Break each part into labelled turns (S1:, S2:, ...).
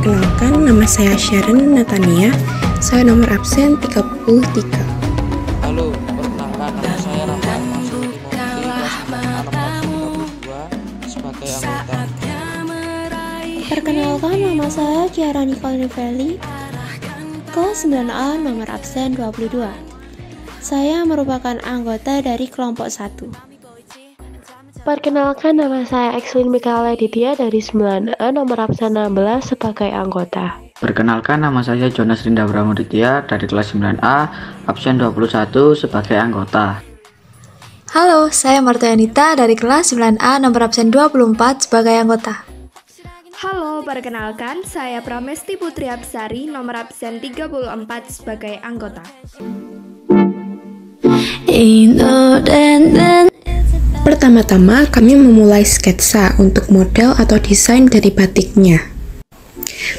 S1: Perkenalkan, nama saya Sharon Natania. Saya nomor absen 33.
S2: Halo, perkenalkan nama saya Rafael Masudi Timothy, kelas 9A nomor absen 22 sebagai anggota.
S3: Perkenalkan, nama saya Ciara Nicole Nivelli, kelas 9A nomor absen 22. Saya merupakan anggota dari kelompok 1.
S4: Perkenalkan, nama saya Exwin Mikaela Ditya dari 9A nomor absen 16 sebagai anggota.
S5: Perkenalkan, nama saya Jonas Rinda Pramuditya dari kelas 9A absen 21 sebagai anggota.
S6: Halo, saya Marta Yanita dari kelas 9A nomor absen 24 sebagai anggota.
S7: Halo, perkenalkan saya Pramesti Putri Absari nomor absen 34 sebagai anggota.
S1: Pertama-tama kami memulai sketsa untuk model atau desain dari batiknya.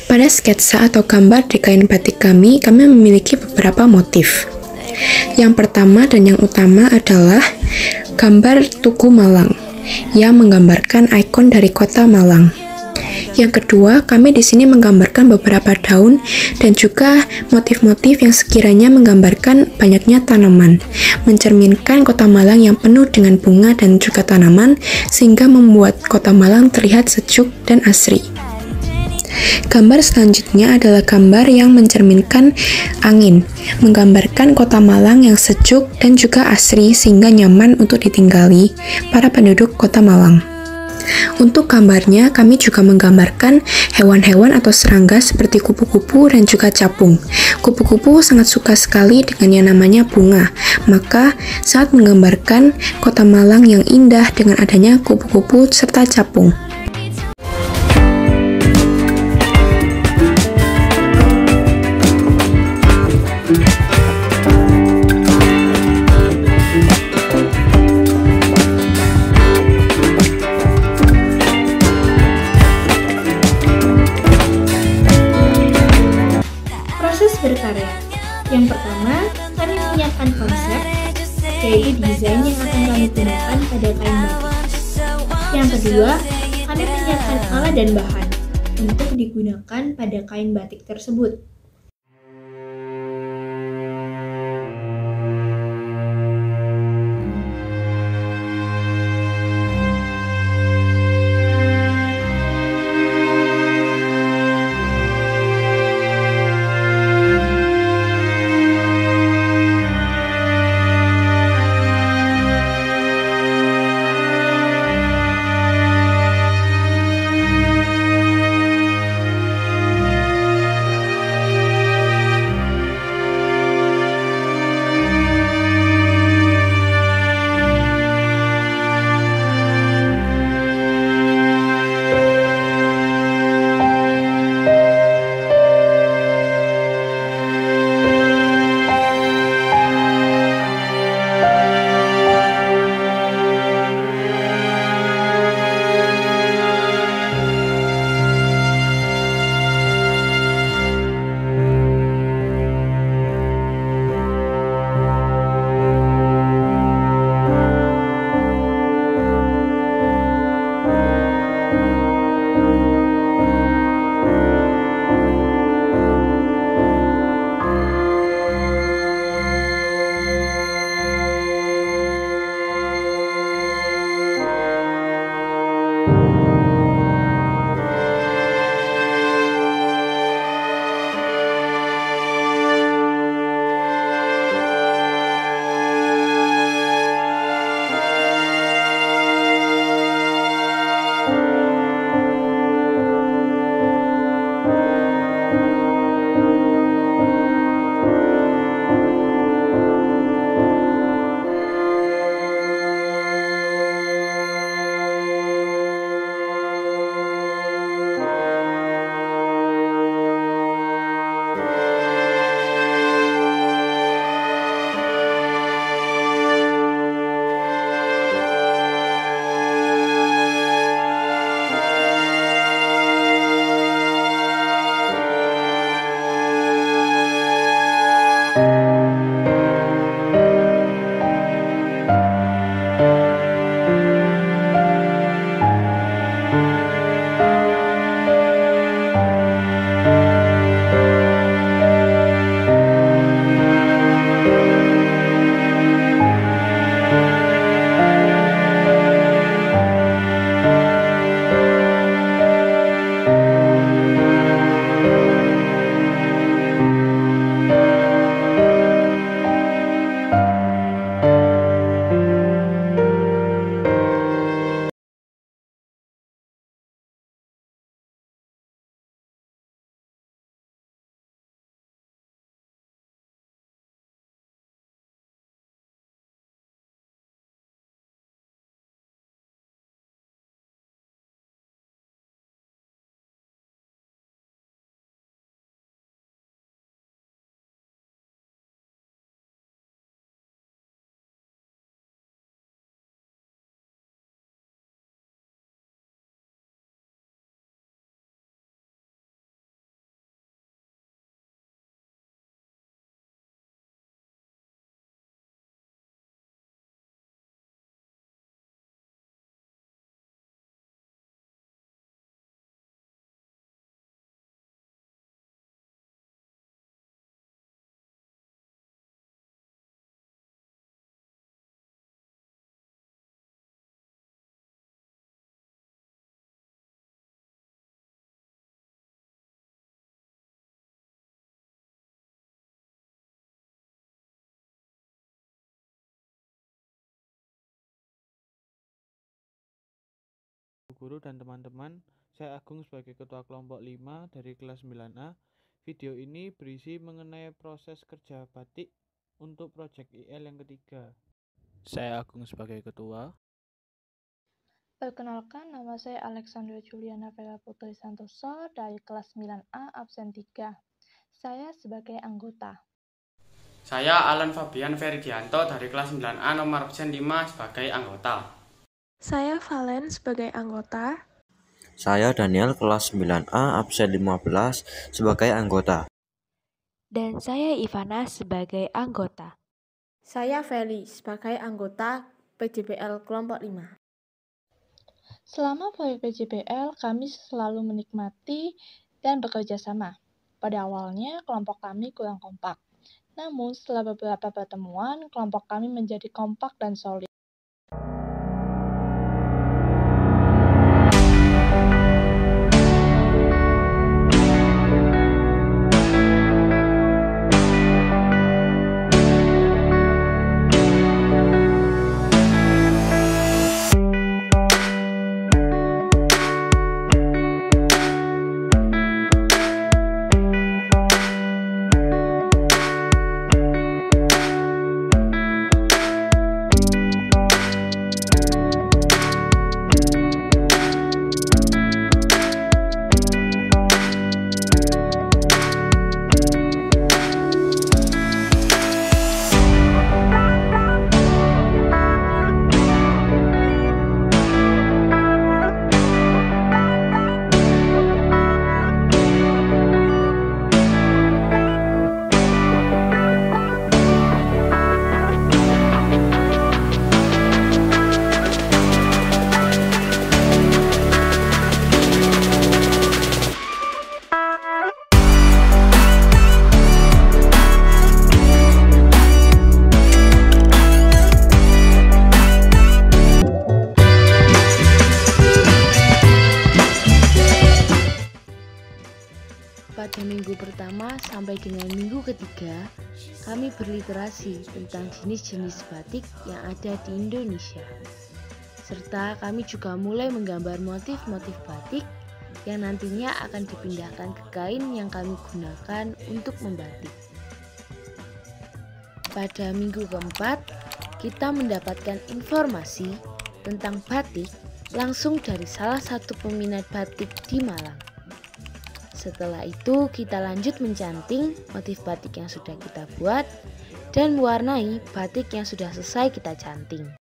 S1: Pada sketsa atau gambar di kain batik kami memiliki beberapa motif. Yang pertama dan yang utama adalah gambar Tugu Malang yang menggambarkan ikon dari kota Malang. Yang kedua, kami di sini menggambarkan beberapa daun dan juga motif-motif yang sekiranya menggambarkan banyaknya tanaman, mencerminkan kota Malang yang penuh dengan bunga dan juga tanaman, sehingga membuat kota Malang terlihat sejuk dan asri. Gambar selanjutnya adalah gambar yang mencerminkan angin, menggambarkan kota Malang yang sejuk dan juga asri sehingga nyaman untuk ditinggali para penduduk kota Malang. Untuk gambarnya, kami juga menggambarkan hewan-hewan atau serangga seperti kupu-kupu dan juga capung. Kupu-kupu sangat suka sekali dengan yang namanya bunga, maka saat menggambarkan kota Malang yang indah dengan adanya kupu-kupu serta capung.
S8: Berkarya. Yang pertama, kami menyiapkan konsep, yaitu desain yang akan kami gunakan pada kain batik. Yang kedua, kami menyiapkan alat dan bahan untuk digunakan pada kain batik tersebut.
S2: guru dan teman-teman. Saya Agung sebagai Ketua Kelompok 5 dari kelas 9A. Video ini berisi mengenai proses kerja batik untuk proyek IL yang ketiga. Saya Agung sebagai Ketua.
S9: Perkenalkan, nama saya Alexandra Juliana Vera Putri Santoso dari kelas 9A absen 3. Saya sebagai anggota.
S10: Saya Alan Fabian Feridianto dari kelas 9A nomor absen 5 sebagai anggota.
S11: Saya Valen sebagai anggota.
S12: Saya Daniel kelas 9A absen 15 sebagai anggota.
S4: Dan saya Ivana sebagai anggota.
S13: Saya Feli sebagai anggota PJBL kelompok 5.
S9: Selama proyek PJBL, kami selalu menikmati dan bekerja sama. Pada awalnya, kelompok kami kurang kompak. Namun, setelah beberapa pertemuan, kelompok kami menjadi kompak dan solid.
S14: Pada minggu pertama sampai dengan minggu ketiga, kami berliterasi tentang jenis-jenis batik yang ada di Indonesia. Serta kami juga mulai menggambar motif-motif batik yang nantinya akan dipindahkan ke kain yang kami gunakan untuk membatik. Pada minggu keempat, kita mendapatkan informasi tentang batik langsung dari salah satu peminat batik di Malang. Setelah itu kita lanjut mencanting motif batik yang sudah kita buat dan mewarnai batik yang sudah selesai kita canting.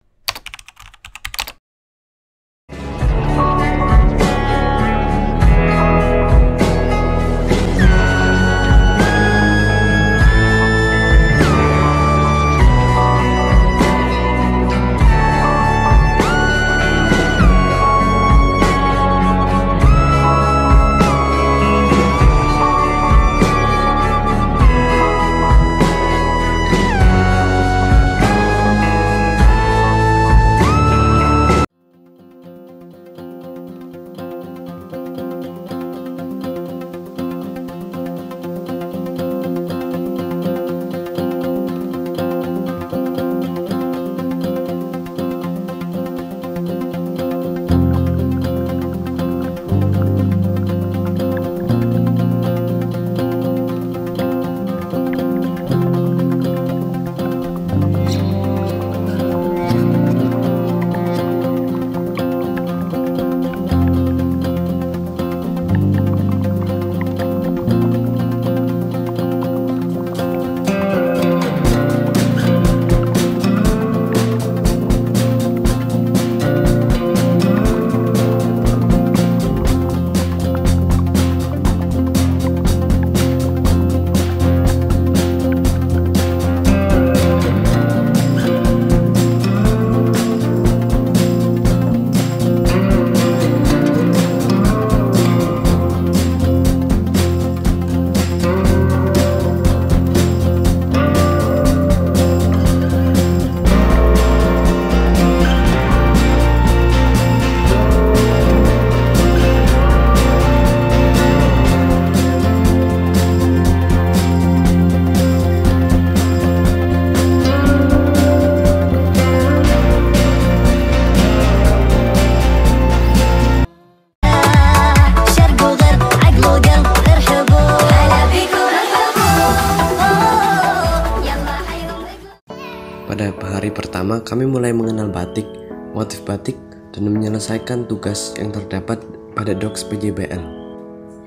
S15: Pada hari pertama, kami mulai mengenal batik, motif batik, dan menyelesaikan tugas yang terdapat pada Docs PJBL.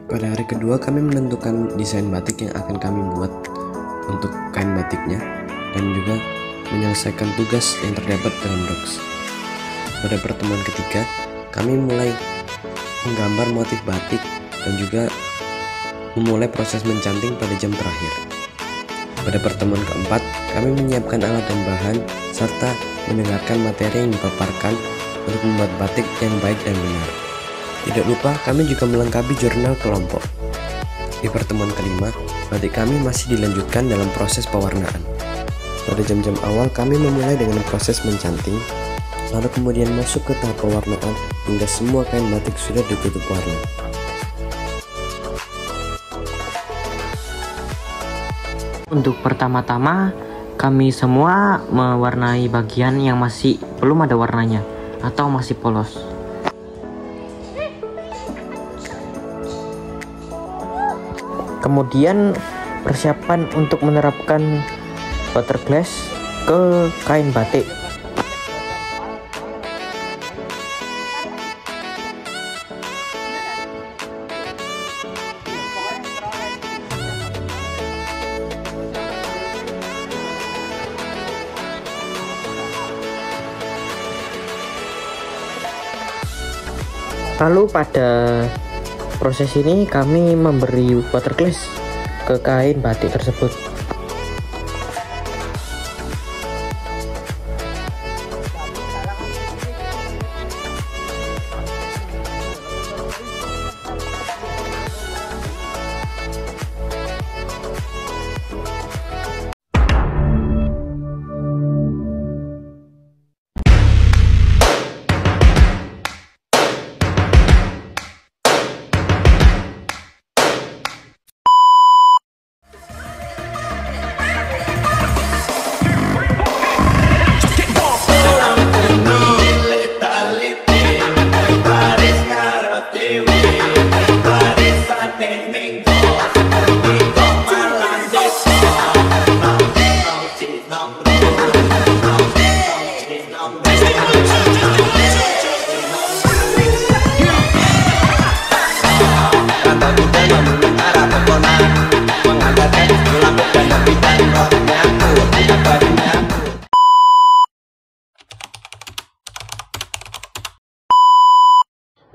S15: Pada hari kedua, kami menentukan desain batik yang akan kami buat untuk kain batiknya, dan juga menyelesaikan tugas yang terdapat dalam Docs. Pada pertemuan ketiga, kami mulai menggambar motif batik dan juga memulai proses mencanting pada jam terakhir. Pada pertemuan keempat, kami menyiapkan alat dan bahan serta mendengarkan materi yang dipaparkan untuk membuat batik yang baik dan benar. Tidak lupa, kami juga melengkapi jurnal kelompok. Di pertemuan kelima, batik kami masih dilanjutkan dalam proses pewarnaan. Pada jam-jam awal, kami memulai dengan proses mencanting, lalu kemudian masuk ke tahap pewarnaan hingga semua kain batik sudah ditutup warna.
S5: Untuk pertama-tama, kami semua mewarnai bagian yang masih belum ada warnanya atau masih polos. Kemudian persiapan untuk menerapkan waterglass ke kain batik. Lalu pada proses ini kami memberi waterglass ke kain batik tersebut.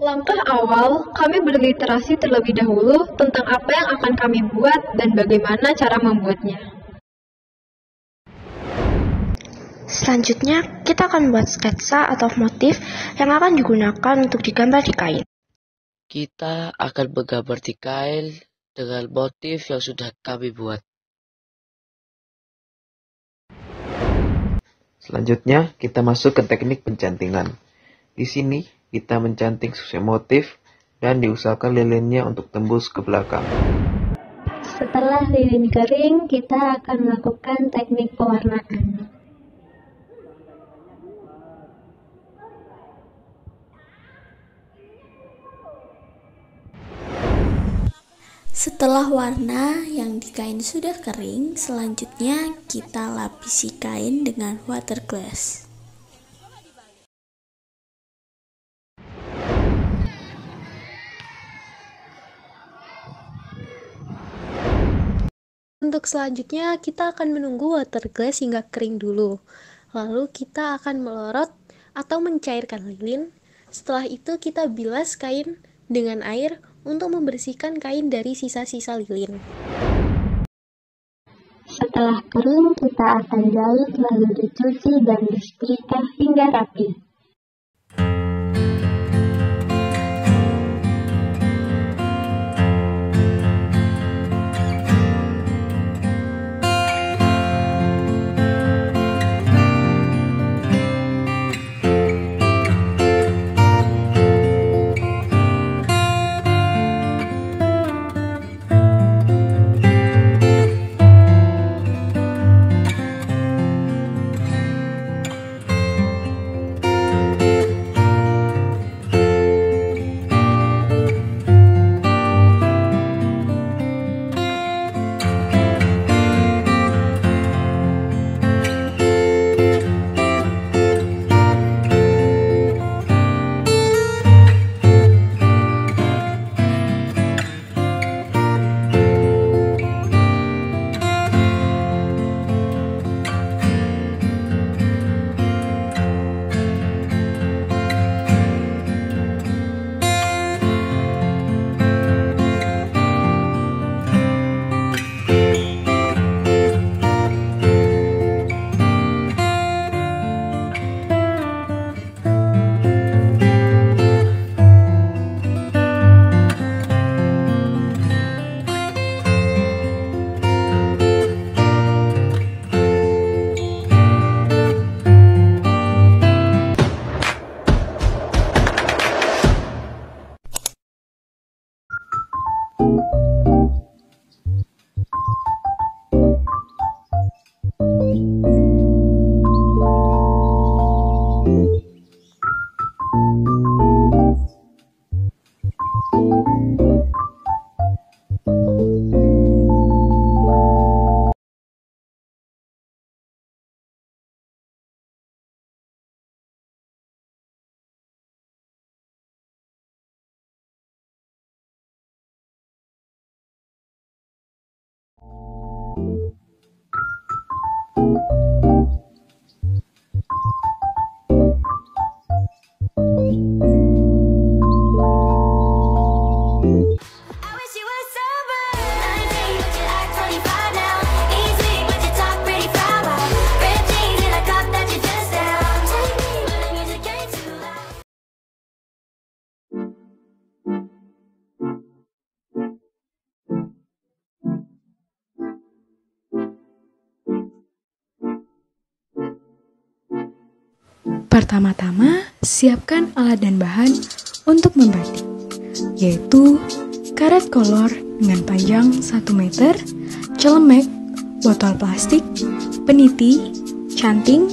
S11: Langkah awal, kami berliterasi terlebih dahulu tentang apa yang akan kami buat dan bagaimana cara membuatnya.
S3: Selanjutnya, kita akan membuat sketsa atau motif yang akan digunakan untuk digambar di kain.
S16: Kita akan menggambar di kain dengan motif yang sudah kami buat.
S2: Selanjutnya, kita masuk ke teknik pencantingan. Di sini, kita mencanting sesuai motif dan diusahakan lilinnya untuk tembus ke belakang.
S8: Setelah lilin kering, kita akan melakukan teknik pewarnaan.
S3: Setelah warna yang di kain sudah kering, selanjutnya kita lapisi kain dengan waterglass.
S11: Untuk selanjutnya, kita akan menunggu waterglass hingga kering dulu. Lalu kita akan melorot atau mencairkan lilin. Setelah itu kita bilas kain dengan air untuk membersihkan kain dari sisa-sisa lilin.
S8: Setelah kering, kita akan jahit lalu dicuci dan disetrika hingga rapi.
S17: Pertama-tama, siapkan alat dan bahan untuk membatik, yaitu karet kolor dengan panjang 1 meter, celemek, botol plastik, peniti, canting,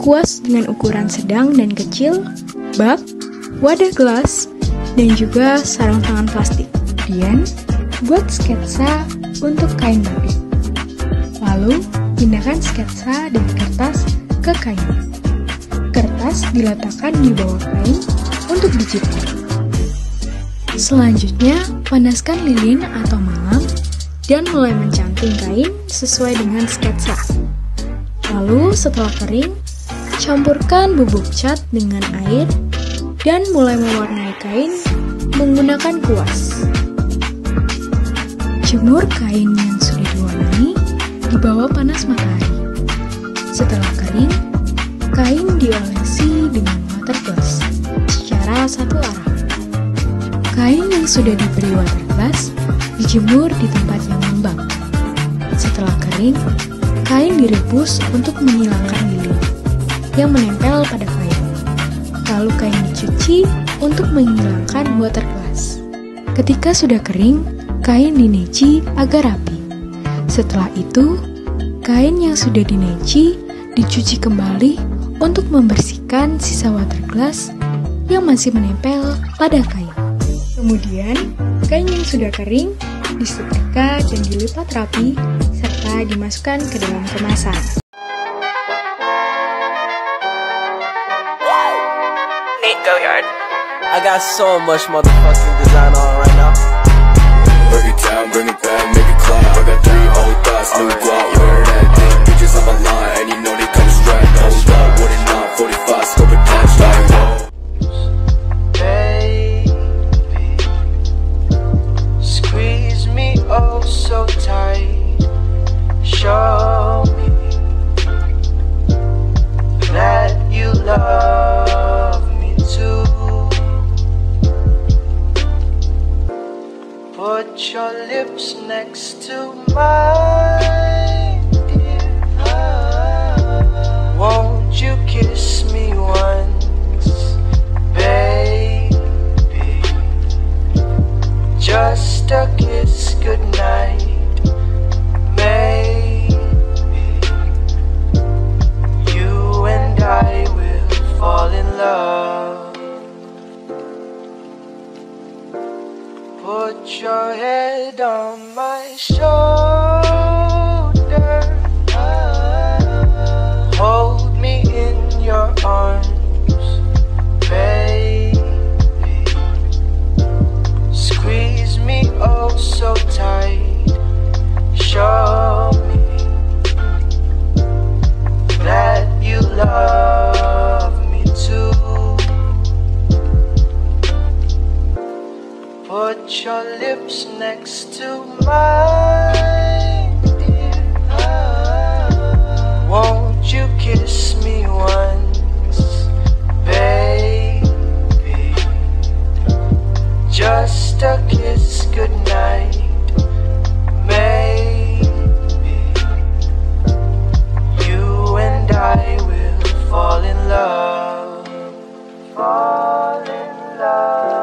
S17: kuas dengan ukuran sedang dan kecil, bak, wadah gelas, dan juga sarung tangan plastik. Kemudian, buat sketsa untuk kain batik. Lalu, pindahkan sketsa dari kertas ke kain. Kertas diletakkan di bawah kain untuk dijepit. Selanjutnya, panaskan lilin atau malam dan mulai mencanting kain sesuai dengan sketsa. Lalu, setelah kering, campurkan bubuk cat dengan air dan mulai mewarnai kain menggunakan kuas. Jemur kain yang sudah diwarnai di bawah panas matahari. Setelah kering, kain diolesi dengan waterglass secara satu arah. Kain yang sudah diberi waterglass dijemur di tempat yang lembab. Setelah kering, kain direbus untuk menghilangkan lilin yang menempel pada kain. Lalu kain dicuci untuk menghilangkan waterglass. Ketika sudah kering, kain dineci agar rapi. Setelah itu, kain yang sudah dineci dicuci kembali untuk membersihkan sisa waterglass yang masih menempel pada kain. Kemudian, kain yang sudah kering disetrika dan dilipat rapi serta dimasukkan ke dalam kemasan.
S18: Go yard. I got so much motherfucking design on right now. Break it down, bring it back, make it clap. I got 3 old thoughts, new guap, where that thing. Bitches on my line, and you know they come strapped. Hold up, what it not, 45, scope attached like whoa. Baby, squeeze me oh so tight. Show me that you love me too. Put your lips next to mine, dear. Won't you kiss me once, baby? Just a kiss goodnight, maybe. You and I will fall in love. Put your head on my shoulder. Hold me in your arms, baby. Squeeze me oh so tight. Show me that you love me too. Put your lips next to mine, dear. Won't you kiss me once, baby? Just a kiss goodnight, maybe. You and I will fall in love, fall in love.